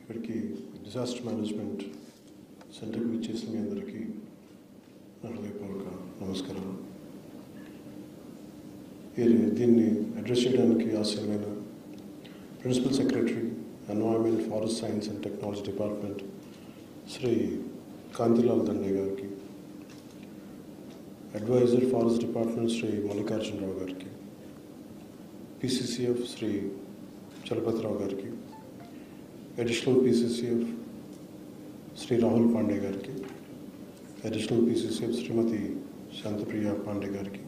ఇక్కడికి disaster management సెంటర్కి విచ్చేసిన మీ అందరికీ నా హృదయపూర్వక నమస్కారం. దీన్ని అడ్రస్ చేయడానికి ఆశయమైన principal secretary environment forest science and technology department Shri Kantilal Dande గారికి, advisor forest department Shri Mallikarjuna Rao గారికి, PCCF శ్రీ చలపతిరావు గారికి, అడిషనల్ PCCF శ్రీ రాహుల్ పాండే గారికి, అడిషనల్ PCCF శ్రీమతి శాంతప్రియ పాండే గారికి,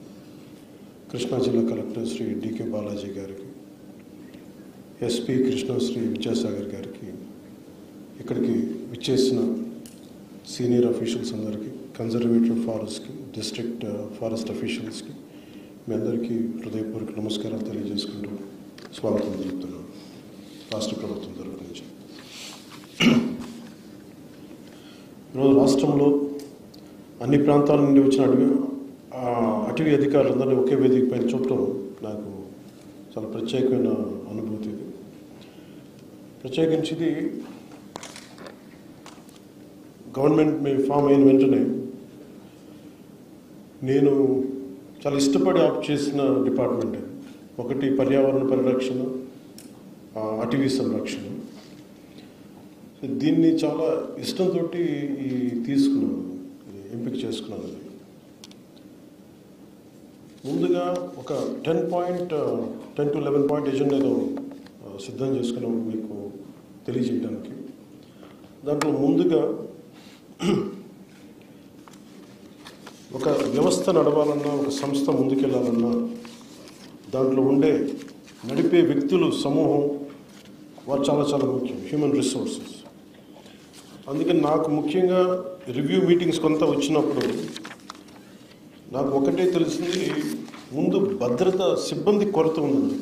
కృష్ణా జిల్లా కలెక్టర్ శ్రీ DK బాలాజీ గారికి, SP కృష్ణ శ్రీ విద్యాసాగర్ గారికి, ఇక్కడికి విచ్చేసిన సీనియర్ అఫీషియల్స్ అందరికీ, కన్జర్వేటర్ ఫారెస్ట్కి, డిస్ట్రిక్ట్ ఫారెస్ట్ అఫీషియల్స్కి మీ అందరికీ హృదయపూర్వక నమస్కారాలు తెలియజేసుకుంటూ స్వాగతం చెప్తున్నాను రాష్ట్ర ప్రభుత్వం తరఫు నుంచి. ఈరోజు రాష్ట్రంలో అన్ని ప్రాంతాల నుండి వచ్చిన అటవీ అధికారులందరినీ ఒకే వేదిక పైన చూడటం నాకు చాలా ప్రత్యేకమైన అనుభూతి. ఇది ప్రత్యేకించి ఇది గవర్నమెంట్ మీ ఫామ్ అయిన వెంటనే నేను చాలా ఇష్టపడి ఆప్ట్ చేసిన డిపార్ట్మెంట్. ఒకటి పర్యావరణ పరిరక్షణ, అటవీ సంరక్షణ. దీన్ని చాలా ఇష్టంతో తీసుకున్నాను, ఎంపిక చేసుకున్నాను. ముందుగా ఒక 10 to 11 పాయింట్ ఎజెండాలో సిద్ధం చేసుకున్నాం మీకు తెలియజేయడానికి. దాంట్లో ముందుగా ఒక వ్యవస్థ నడవాలన్నా, ఒక సంస్థ ముందుకెళ్ళాలన్నా దాంట్లో ఉండే నడిపే వ్యక్తులు సమూహం వారు చాలా చాలా ముఖ్యం, హ్యూమన్ రిసోర్సెస్. అందుకని నాకు ముఖ్యంగా రివ్యూ మీటింగ్స్ కొంత వచ్చినప్పుడు నాకు ఒకటే తెలిసింది, ముందు భద్రత సిబ్బంది కొరత ఉంది.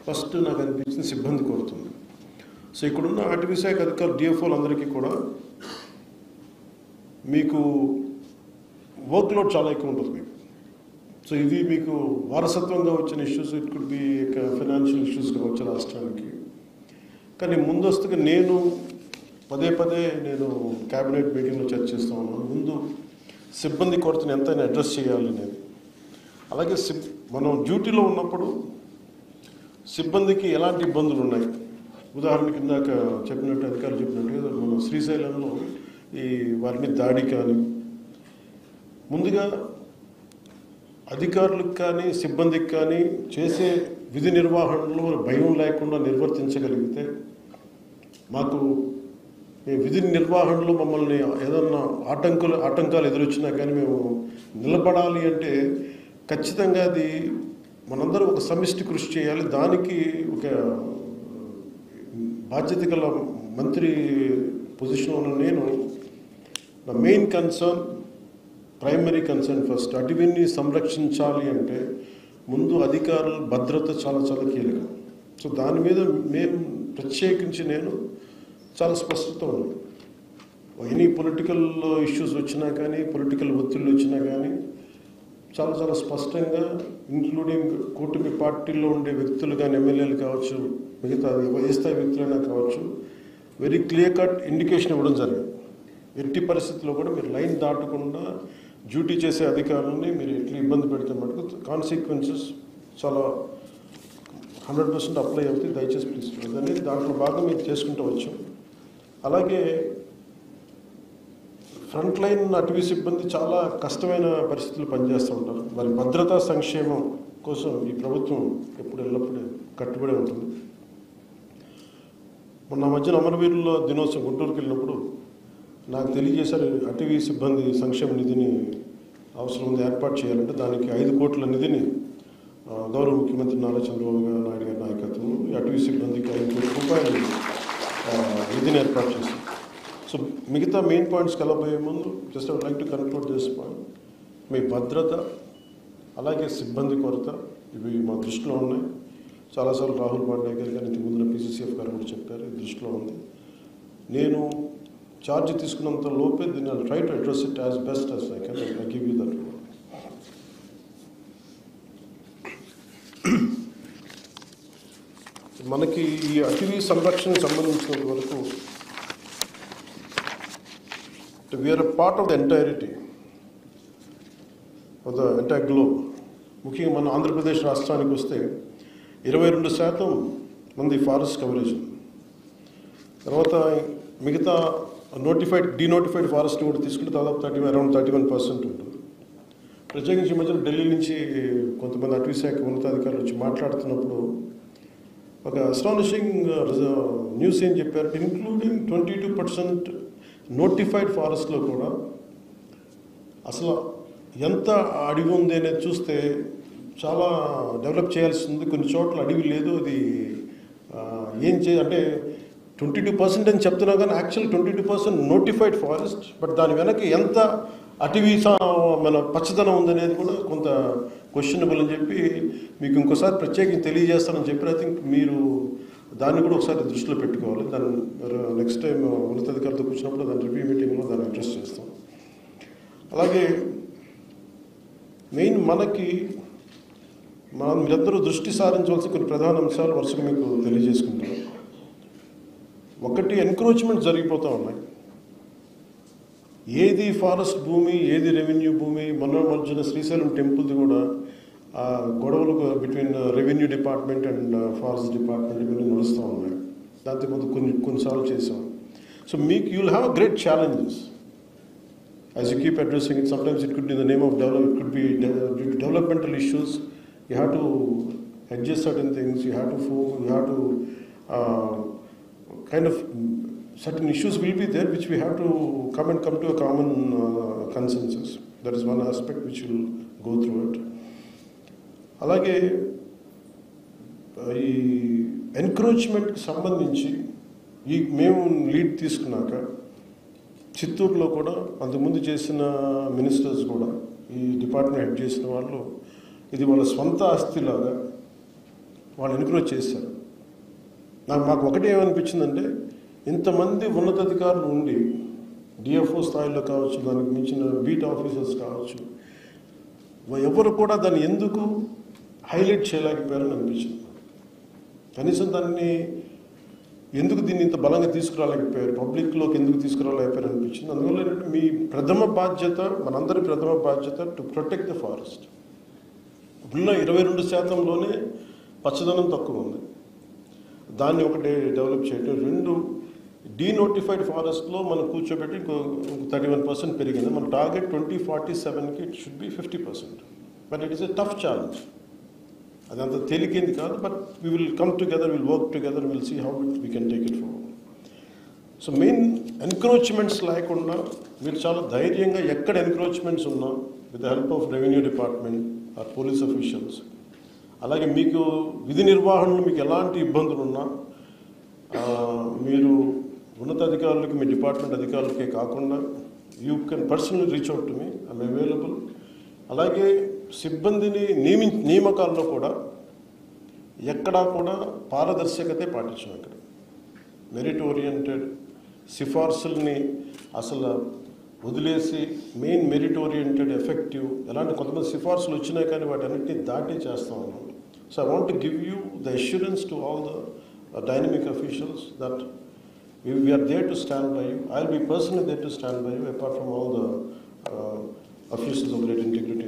ఫస్ట్ నాకు అనిపించింది సిబ్బంది కొరత ఉంది. సో ఇక్కడున్న అటవీ శాఖ అధికారులు DFOలు అందరికీ కూడా మీకు వర్క్ లోడ్ చాలా ఎక్కువ ఉంటుంది మీకు. సో ఇది మీకు వారసత్వంగా వచ్చిన issues, it could be financial issues కావచ్చు రాష్ట్రానికి. కానీ ముందస్తుగా నేను పదే నేను క్యాబినెట్ మీటింగ్లో చర్చిస్తూ ఉన్నాను, ముందు సిబ్బంది కొరతను ఎంతైనా అడ్రస్ చేయాలి అనేది. అలాగే మనం డ్యూటీలో ఉన్నప్పుడు సిబ్బందికి ఎలాంటి ఇబ్బందులు ఉన్నాయి. ఉదాహరణకి ఇందాక చెప్పినట్టు అధికారులు చెప్పినట్టుగా మన శ్రీశైలంలో ఈ వారి మీద దాడి కానీ, ముందుగా అధికారులకు కానీ సిబ్బందికి కానీ చేసే విధి నిర్వహణలో భయం లేకుండా నిర్వర్తించగలిగితే, మాకు విధి నిర్వహణలో మమ్మల్ని ఏదన్నా ఆటంకాలు ఎదురొచ్చినా కానీ మేము నిలబడాలి అంటే ఖచ్చితంగా అది మనందరం ఒక సమిష్టి కృషి చేయాలి. దానికి ఒక బాధ్యత గల మంత్రి పొజిషన్లో ఉన్న నేను, నా main concern, primary concern first అటవీని సంరక్షించాలి అంటే ముందు అధికారుల భద్రత చాలా చాలా కీలకం. సో దాని మీద మేము ప్రత్యేకించి నేను చాలా స్పష్టత ఉంది. ఎనీ పొలిటికల్ ఇష్యూస్ వచ్చినా కానీ, పొలిటికల్ ఒత్తిళ్ళు వచ్చినా కానీ చాలా చాలా స్పష్టంగా, ఇంక్లూడింగ్ కూటమి పార్టీల్లో ఉండే వ్యక్తులు కానీ, ఎమ్మెల్యేలు కావచ్చు, మిగతా ఏ స్థాయి వ్యక్తులైనా కావచ్చు, వెరీ క్లియర్ కట్ ఇండికేషన్ ఇవ్వడం జరిగింది. ఎట్టి పరిస్థితుల్లో కూడా మీరు లైన్ దాటకుండా డ్యూటీ చేసే అధికారులని మీరు ఎట్లా ఇబ్బంది పెడితే మటుకు కాన్సిక్వెన్సెస్ చాలా 100% అప్లై అవుతాయి. దయచేసి ప్లీజ్ చూడండి. దాంట్లో భాగం మీరు చేసుకుంటూ వచ్చాం. అలాగే ఫ్రంట్ లైన్ అటవీ సిబ్బంది చాలా కష్టమైన పరిస్థితులు పనిచేస్తూ ఉంటారు. వారి భద్రతా సంక్షేమం కోసం ఈ ప్రభుత్వం ఎల్లప్పుడూ కట్టుబడి ఉంటుంది. మొన్న మధ్యన అమరవీరుల దినోత్సవం గుంటూరుకి వెళ్ళినప్పుడు నాకు తెలియజేశారు, అటవీ సిబ్బంది సంక్షేమ నిధిని అవసరం ఉంది, ఏర్పాటు చేయాలంటే దానికి 5 కోట్ల నిధిని గౌరవ ముఖ్యమంత్రి నారా చంద్రబాబు నాయుడు గారి నాయకత్వంలో అటవీ సిబ్బందికి 5 కోట్ల రూపాయలు నిధిని ఏర్పాటు చేశారు. సో మిగతా మెయిన్ పాయింట్స్కి వెళ్ళబోయే ముందు just I would like to conclude this point. మీ భద్రత అలాగే సిబ్బంది కొరత ఇవి మా దృష్టిలో ఉన్నాయి. చాలాసార్లు రాహుల్ పాండే గారు కానీ ఇంతకు ముందున PCCF గారు కూడా చెప్పారు, ఇది దృష్టిలో ఉంది. నేను ఛార్జ్ తీసుకున్నంత లోపే దీన్ని I try to address it as best as I can. I give you that. మనకి ఈ అటవీ సంరక్షణకు సంబంధించినంత వరకు we are part of the entirety of the entire globe. ముఖ్యంగా మన ఆంధ్రప్రదేశ్ రాష్ట్రానికి వస్తే 22% మంది ఫారెస్ట్ కవరేజ్. తర్వాత మిగతా డీనోటిఫైడ్ ఫారెస్ట్ కూడా తీసుకుంటే దాదాపు అరౌండ్ 31% ఉంటుంది. ప్రత్యేకించి మధ్యలో ఢిల్లీ నుంచి కొంతమంది అటవీ శాఖ ఉన్నతాధికారులు వచ్చి మాట్లాడుతున్నప్పుడు ఒక అస్టానిషింగ్ న్యూస్ ఏం చెప్పారు, ఇంక్లూడింగ్ 22% నోటిఫైడ్ ఫారెస్ట్లో కూడా అసలు ఎంత అడవి ఉంది అనేది చూస్తే చాలా డెవలప్ చేయాల్సి ఉంది. కొన్ని చోట్ల అడవి లేదు. అది అంటే 22% అని చెప్తున్నా కానీ యాక్చువల్ 22% నోటిఫైడ్ ఫారెస్ట్. బట్ దాని వెనక ఎంత అటవీ మన పచ్చదనం ఉందనేది కూడా కొంత క్వశ్చనబుల్ అని చెప్పి మీకు ఇంకోసారి ప్రత్యేకించి తెలియజేస్తానని చెప్పి ఐ థింక్ మీరు దాన్ని కూడా ఒకసారి దృష్టిలో పెట్టుకోవాలి. దాన్ని నెక్స్ట్ టైం ఉన్నతాధికారులతో కూర్చున్నప్పుడు దాని రివ్యూ మీటింగ్లో దాన్ని అడ్రస్ చేస్తాం. అలాగే మెయిన్ మీరందరూ దృష్టి సారించవలసిన కొన్ని ప్రధాన అంశాలు వరుసగా మీకు తెలియజేసుకుంటాం. ఒకటి, ఎన్క్రోచ్మెంట్ జరిగిపోతూ ఉన్నాయి. ఏది ఫారెస్ట్ భూమి, ఏది రెవెన్యూ భూమి. మధ్యన శ్రీశైలం టెంపుల్ది కూడా గొడవలు between revenue department and forest department ఇవన్నీ నడుస్తూ ఉన్నాయి. దాంతో కొన్నిసార్లు చేసాం. So you will have a great challenges as you keep addressing it. Sometimes it could be in the name of development, it could be due to developmental issues. You have to adjust certain things, you have to kind of certain issues will be there which we have to come to a common consensus. That is one aspect which will go through it. అలాగే ఈ ఎన్క్రోచ్మెంట్కి సంబంధించి మేము lead తీసుకున్నాక చిత్తూరులో కూడా అంతకుముందు చేసిన ministers కూడా ఈ డిపార్ట్మెంట్ హెడ్ చేసిన వాళ్ళు ఇది వాళ్ళ స్వంత ఆస్తిలాగా వాళ్ళు ఎన్క్రోచ్ చేశారు. మాకు ఒకటి ఏమనిపించిందంటే, ఇంతమంది ఉన్నతాధికారులు ఉండి డిఎఫ్ఓ స్థాయిలో కావచ్చు, దానికి మించిన బీట్ ఆఫీసర్స్ కావచ్చు, ఎవరు కూడా దాన్ని ఎందుకు హైలైట్ చేయలేకపోయారని అనిపించింది. కనీసం ఎందుకు దీన్ని ఇంత బలంగా తీసుకురాలేకపోయారు, పబ్లిక్లోకి ఎందుకు తీసుకురాలేకపోయారు అనిపించింది. అందువల్ల మీ ప్రథమ బాధ్యత, మనందరి ప్రథమ బాధ్యత టు ప్రొటెక్ట్ ద ఫారెస్ట్. ఉన్న 22%లోనే పచ్చదనం తక్కువ ఉంది. దాన్ని ఒకటి డెవలప్ చేయడం. 2, డీనోటిఫైడ్ ఫారెస్ట్లో మనం కూర్చోబెట్టి 31% పెరిగింది. మన టార్గెట్ 2047కి it should be 50%. But it is a tough challenge. అదంత తేలికేంది కాదు. But we will come together, will work together, will see how we can take it forward. So main encroachments లేకుండా మీరు చాలా ధైర్యంగా ఎక్కడ ఎన్క్రోచ్మెంట్స్ ఉన్నా with the help of revenue department or police officials, అలాగే మీకు విధి నిర్వహణలో మీకు ఎలాంటి ఇబ్బందులు ఉన్నా మీరు ఉన్నతాధికారులకి, మీ డిపార్ట్మెంట్ అధికారులకే కాకుండా you can personally reach out to me, I'm available. అలాగే సిబ్బందిని నియామకాల్లో కూడా ఎక్కడా కూడా పారదర్శకతే పాటించాం. ఇక్కడ మెరిట్ ఓరియంటెడ్ సిఫార్సుల్ని అసలు వదిలేసి మెయిన్ మెరిట్ ఓరియంటెడ్ ఎఫెక్టివ్, ఎలాంటి కొంతమంది సిఫార్సులు వచ్చినాయి కానీ వాటి అన్నింటినీ దాటి చేస్తాం అన్నాం. So I want to give you the assurance to all the dynamic officials that we are there to stand by you. I'll be personally there to stand by you, apart from all the officials of great integrity